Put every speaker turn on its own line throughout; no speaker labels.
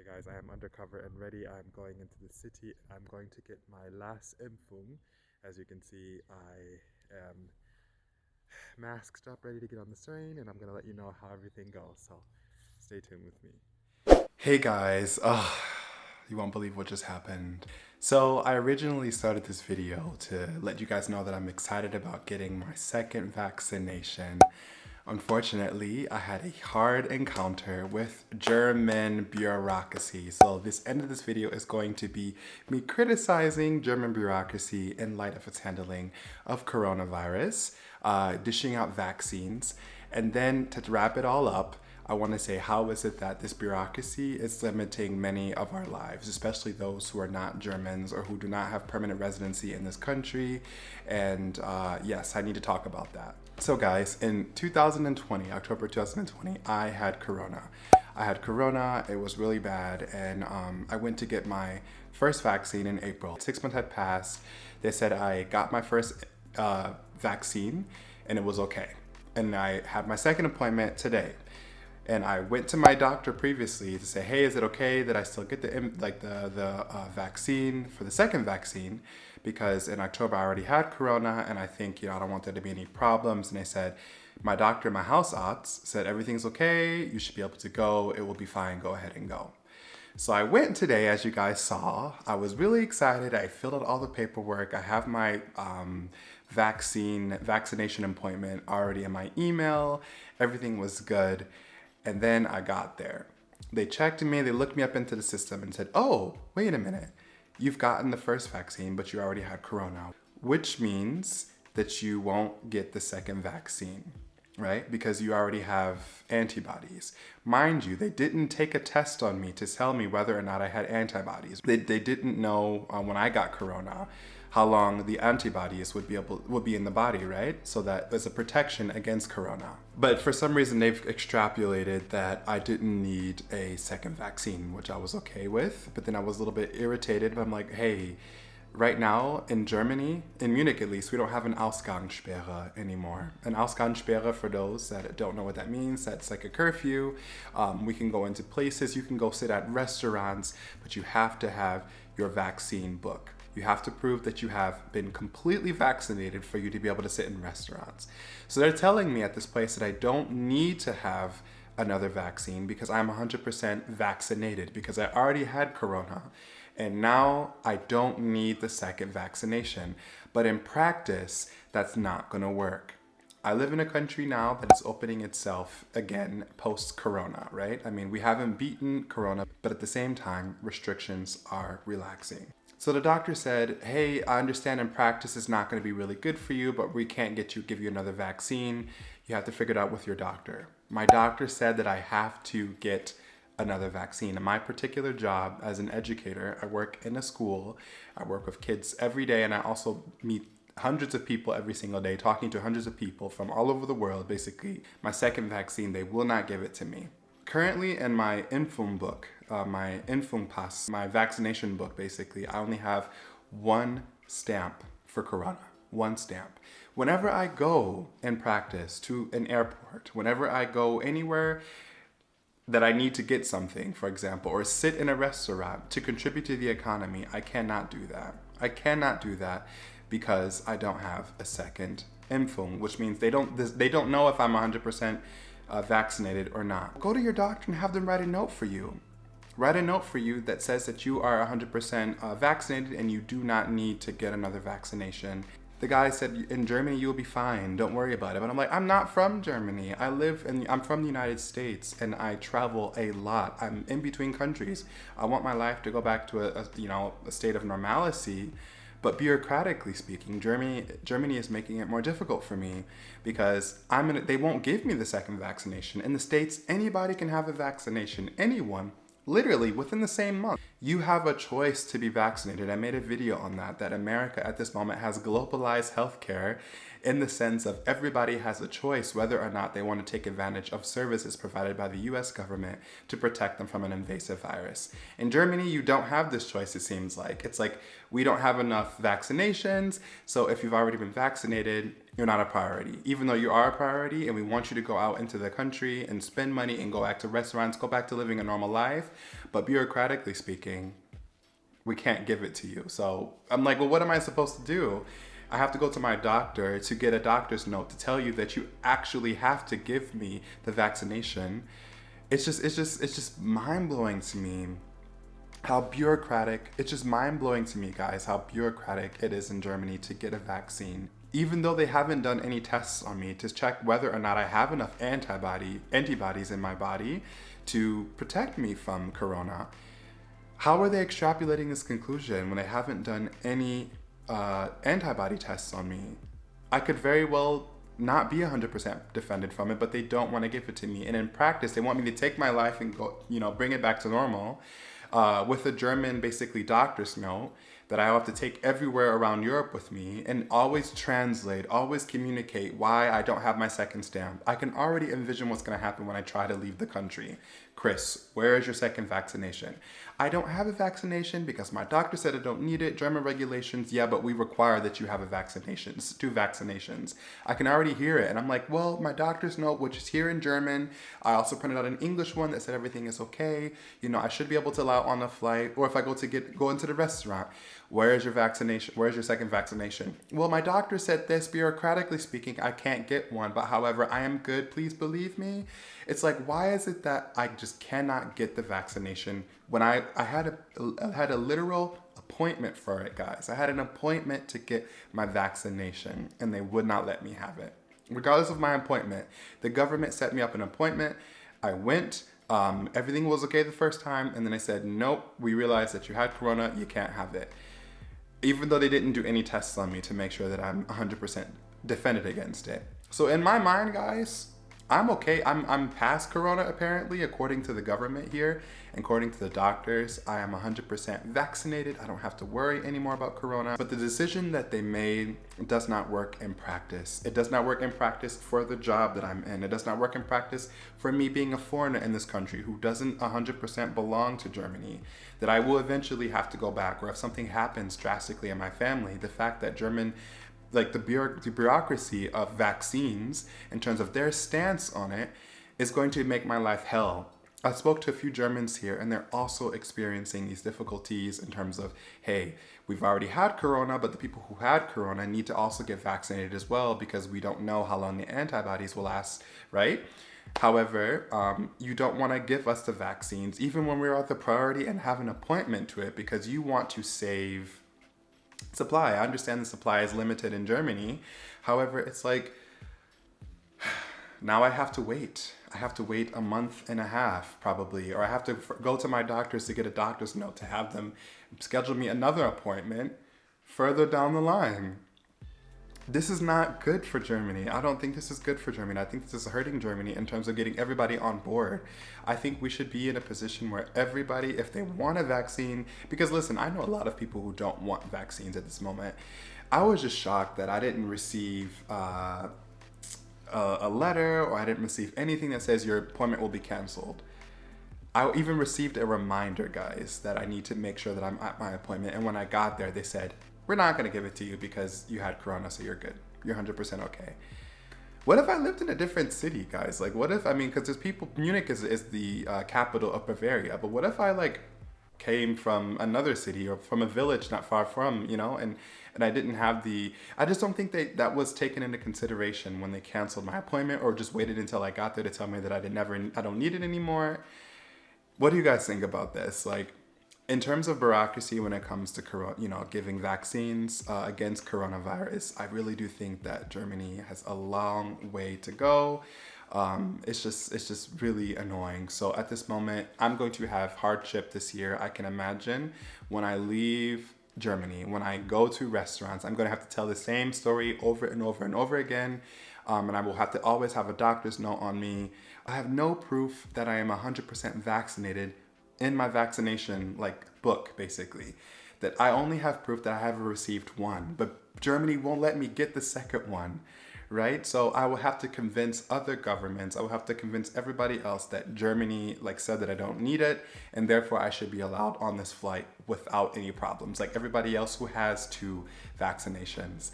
guys, I am undercover and ready. I'm going into the city. I'm going to get my last Impfung. As you can see, I am masked up, ready to get on the train, and I'm going to let you know how everything goes. So stay tuned with me. Hey guys, you won't believe what just happened. So I originally started this video to let you guys know that I'm excited about getting my second vaccination. Unfortunately, I had a hard encounter with German bureaucracy. So this end of this video is going to be me criticizing German bureaucracy in light of its handling of coronavirus, dishing out vaccines, and then to wrap it all up, I want to say, how is it that this bureaucracy is limiting many of our lives, especially those who are not Germans or who do not have permanent residency in this country? And yes, I need to talk about that. So guys, in 2020, October 2020, I had corona. It was really bad, and I went to get my first vaccine in April. 6 months had passed. They said I got my first vaccine and it was okay. And I had my second appointment today. And I went to my doctor previously to say, hey, is it okay that I still get the vaccine for the second vaccine? Because in October I already had corona, and I think, I don't want there to be any problems. And they said, my doctor, my house aunts said, everything's okay. You should be able to go. It will be fine. Go ahead and go. So I went today, as you guys saw. I was really excited. I filled out all the paperwork. I have my vaccination appointment already in my email. Everything was good. And then I got there. They checked me, they looked me up into the system and said, oh, wait a minute. You've gotten the first vaccine, but you already had corona, which means that you won't get the second vaccine, right? Because you already have antibodies. Mind you, they didn't take a test on me to tell me whether or not I had antibodies. They didn't know when I got corona how long the antibodies would be in the body, right? So that there's a protection against corona. But for some reason, they've extrapolated that I didn't need a second vaccine, which I was okay with. But then I was a little bit irritated. But I'm like, hey, right now in Germany, in Munich at least, we don't have an Ausgangssperre anymore. An Ausgangssperre, for those that don't know what that means, that's like a curfew. We can go into places, you can go sit at restaurants, but you have to have your vaccine book. You have to prove that you have been completely vaccinated for you to be able to sit in restaurants. So they're telling me at this place that I don't need to have another vaccine because I'm 100% vaccinated, because I already had corona. And now I don't need the second vaccination. But in practice, that's not gonna work. I live in a country now that is opening itself again post-corona, right? I mean, we haven't beaten corona, but at the same time, restrictions are relaxing. So the doctor said, hey, I understand in practice it's not going to be really good for you, but we can't give you another vaccine. You have to figure it out with your doctor. My doctor said that I have to get another vaccine. In my particular job as an educator, I work in a school. I work with kids every day, and I also meet hundreds of people every single day, talking to hundreds of people from all over the world. Basically, my second vaccine, they will not give it to me. Currently in my Impfung book, my Impfung Pass, my vaccination book, basically, I only have one stamp for corona, one stamp. Whenever I go in practice to an airport, whenever I go anywhere that I need to get something, for example, or sit in a restaurant to contribute to the economy, I cannot do that. I cannot do that because I don't have a second Impfung, which means they don't know if I'm 100% vaccinated or not. Go to your doctor and have them write a note for you. Write a note for you that says that you are 100% vaccinated and you do not need to get another vaccination. The guy said, in Germany, you'll be fine. Don't worry about it. But I'm like, I'm not from Germany. I'm from the United States and I travel a lot. I'm in between countries. I want my life to go back to a state of normalcy. But bureaucratically speaking, Germany is making it more difficult for me because they won't give me the second vaccination. In the States, anybody can have a vaccination. Anyone, literally within the same month. You have a choice to be vaccinated. I made a video on that America at this moment has globalized healthcare in the sense of everybody has a choice whether or not they want to take advantage of services provided by the US government to protect them from an invasive virus. In Germany, you don't have this choice, it seems like. It's like, we don't have enough vaccinations, so if you've already been vaccinated, you're not a priority. Even though you are a priority and we want you to go out into the country and spend money and go back to restaurants, go back to living a normal life, but bureaucratically speaking, we can't give it to you. So I'm like, well, what am I supposed to do? I have to go to my doctor to get a doctor's note to tell you that you actually have to give me the vaccination. It's just mind blowing to me how bureaucratic, it's just mind blowing to me, guys, how bureaucratic it is in Germany to get a vaccine. Even though they haven't done any tests on me to check whether or not I have enough antibodies in my body to protect me from corona, how are they extrapolating this conclusion when they haven't done any antibody tests on me? I could very well not be 100% defended from it, but they don't want to give it to me. And in practice, they want me to take my life and go, bring it back to normal with a German, basically, doctor's note that I have to take everywhere around Europe with me and always translate, always communicate why I don't have my second stamp. I can already envision what's going to happen when I try to leave the country. Chris, where is your second vaccination? I don't have a vaccination because my doctor said I don't need it. German regulations, yeah, but we require that you have a vaccination, 2 vaccinations. I can already hear it. And I'm like, well, my doctor's note, which is here in German. I also printed out an English one that said everything is okay. I should be able to allow on the flight, or if I go into the restaurant. Where is your vaccination? Where's your second vaccination? Well, my doctor said this. Bureaucratically speaking, I can't get one, but however, I am good. Please believe me. It's like, why is it that I just cannot get the vaccination when I had a literal appointment for it, guys? I had an appointment to get my vaccination, and they would not let me have it. Regardless of my appointment, the government set me up an appointment. I went. Everything was okay the first time, and then they said, nope, we realized that you had corona, you can't have it. Even though they didn't do any tests on me to make sure that I'm 100% defended against it. So in my mind, guys, I'm okay. I'm past corona, apparently, according to the government here. According to the doctors, I am 100% vaccinated. I don't have to worry anymore about corona. But the decision that they made does not work in practice. It does not work in practice for the job that I'm in. It does not work in practice for me being a foreigner in this country who doesn't 100% belong to Germany. That I will eventually have to go back, or if something happens drastically in my family, the fact that the bureaucracy of vaccines in terms of their stance on it is going to make my life hell. I spoke to a few Germans here, and they're also experiencing these difficulties in terms of, hey, we've already had corona, but the people who had corona need to also get vaccinated as well because we don't know how long the antibodies will last, right? However, you don't want to give us the vaccines, even when we're at the priority and have an appointment to it, because you want to save supply. I understand the supply is limited in Germany. However, it's like, now I have to wait. I have to wait a month and a half probably, or I have to go to my doctors to get a doctor's note to have them schedule me another appointment further down the line. This is not good for Germany. I don't think this is good for Germany. I think this is hurting Germany in terms of getting everybody on board. I think we should be in a position where everybody, if they want a vaccine, because listen, I know a lot of people who don't want vaccines at this moment. I was just shocked that I didn't receive a letter, or I didn't receive anything that says your appointment will be canceled. I even received a reminder, guys, that I need to make sure that I'm at my appointment. And when I got there, they said, we're not going to give it to you because you had corona, so you're good. You're 100% okay. What if I lived in a different city, guys? Like, what if, because there's people, Munich is the capital of Bavaria, but what if I, came from another city or from a village not far from, and I didn't have I just don't think that was taken into consideration when they canceled my appointment or just waited until I got there to tell me that I don't need it anymore. What do you guys think about this? In terms of bureaucracy when it comes to giving vaccines against coronavirus, I really do think that Germany has a long way to go. It's just really annoying. So at this moment, I'm going to have hardship this year. I can imagine when I leave Germany, when I go to restaurants, I'm going to have to tell the same story over and over and over again. And I will have to always have a doctor's note on me. I have no proof that I am 100% vaccinated in my vaccination book, basically, that I only have proof that I have received one, but Germany won't let me get the second one, right? So I will have to convince other governments, I will have to convince everybody else that Germany said that I don't need it, and therefore I should be allowed on this flight without any problems, like everybody else who has 2 vaccinations.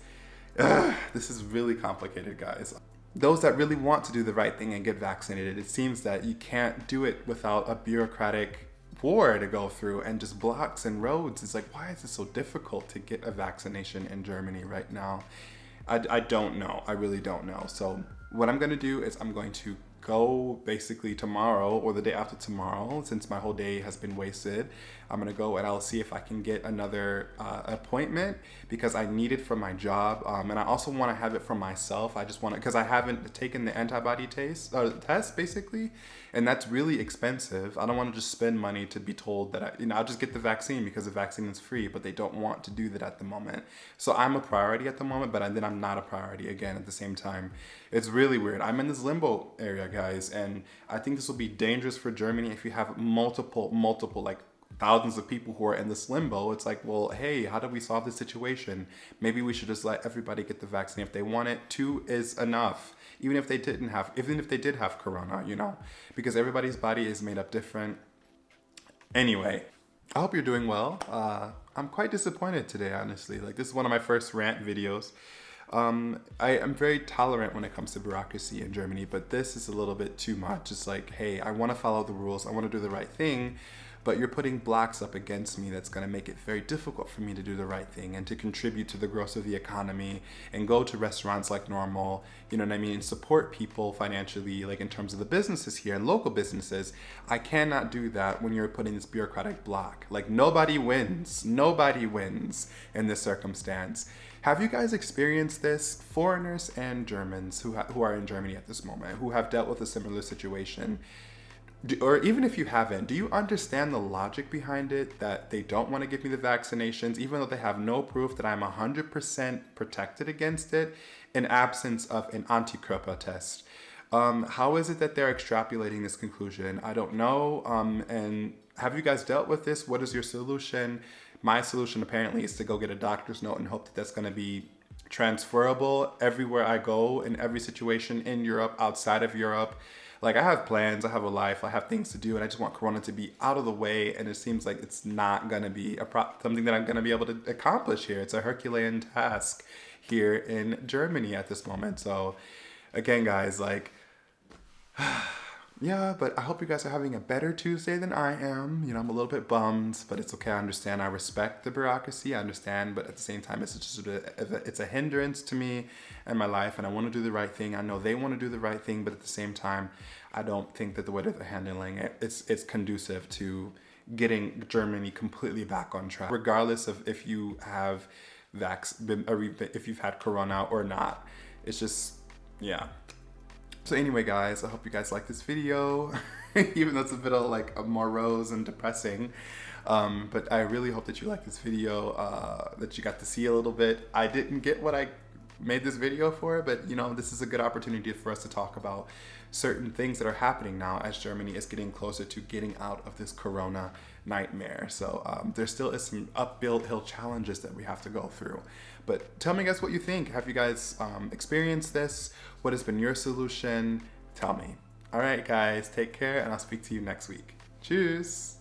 This is really complicated, guys. Those that really want to do the right thing and get vaccinated, it seems that you can't do it without a bureaucratic war to go through and just blocks and roads. It's like, why is it so difficult to get a vaccination in Germany right now? I don't know. I really don't know. So what I'm going to do is I'm going to go basically tomorrow or the day after tomorrow, since my whole day has been wasted. I'm gonna go and I'll see if I can get another appointment because I need it for my job, and I also want to have it for myself. I just want to, because I haven't taken the antibody test basically, and that's really expensive. I don't want to just spend money to be told that I'll just get the vaccine because the vaccine is free, but they don't want to do that at the moment. So I'm a priority at the moment, but then I'm not a priority again at the same time. It's really weird. I'm in this limbo area, guys, and I think this will be dangerous for Germany if you have multiple like thousands of people who are in this limbo. It's like, well, hey, how do we solve this situation? Maybe we should just let everybody get the vaccine if they want it. 2 is enough, even if they did have corona, because everybody's body is made up different. Anyway, I hope you're doing well. I'm quite disappointed today, honestly. Like, this is one of my first rant videos. I am very tolerant when it comes to bureaucracy in Germany, but this is a little bit too much. It's like, hey, I want to follow the rules. I want to do the right thing, but you're putting blocks up against me that's going to make it very difficult for me to do the right thing and to contribute to the growth of the economy and go to restaurants like normal, you know what I mean, and support people financially, like in terms of the businesses here and local businesses. I cannot do that when you're putting this bureaucratic block. Like, nobody wins in this circumstance. Have you guys experienced this? Foreigners and Germans who are in Germany at this moment, who have dealt with a similar situation. Or even if you haven't, do you understand the logic behind it, that they don't want to give me the vaccinations, even though they have no proof that I'm 100% protected against it in absence of an antikörper test? How is it that they're extrapolating this conclusion? I don't know. And have you guys dealt with this? What is your solution? My solution apparently is to go get a doctor's note and hope that that's going to be transferable everywhere I go, in every situation in Europe, outside of Europe. Like, I have plans, I have a life, I have things to do, and I just want Corona to be out of the way, and it seems like it's not going to be something that I'm going to be able to accomplish here. It's a Herculean task here in Germany at this moment. So, again, guys, like, yeah, but I hope you guys are having a better Tuesday than I am. I'm a little bit bummed, but it's okay. I understand. I respect the bureaucracy. I understand, but at the same time, it's a hindrance to me and my life, and I want to do the right thing. I know they want to do the right thing, but at the same time, I don't think that the way that they're handling it, it's conducive to getting Germany completely back on track, regardless of if you have if you've had Corona or not. It's just, yeah. So anyway, guys, I hope you guys like this video, even though it's a bit of like a morose and depressing. But I really hope that you like this video, that you got to see a little bit. I didn't get what I made this video for, but this is a good opportunity for us to talk about certain things that are happening now as Germany is getting closer to getting out of this Corona nightmare. So there still is some hill challenges that we have to go through. But tell me, guys, what you think. Have you guys experienced this? What has been your solution? Tell me. All right, guys, take care, and I'll speak to you next week. Cheers.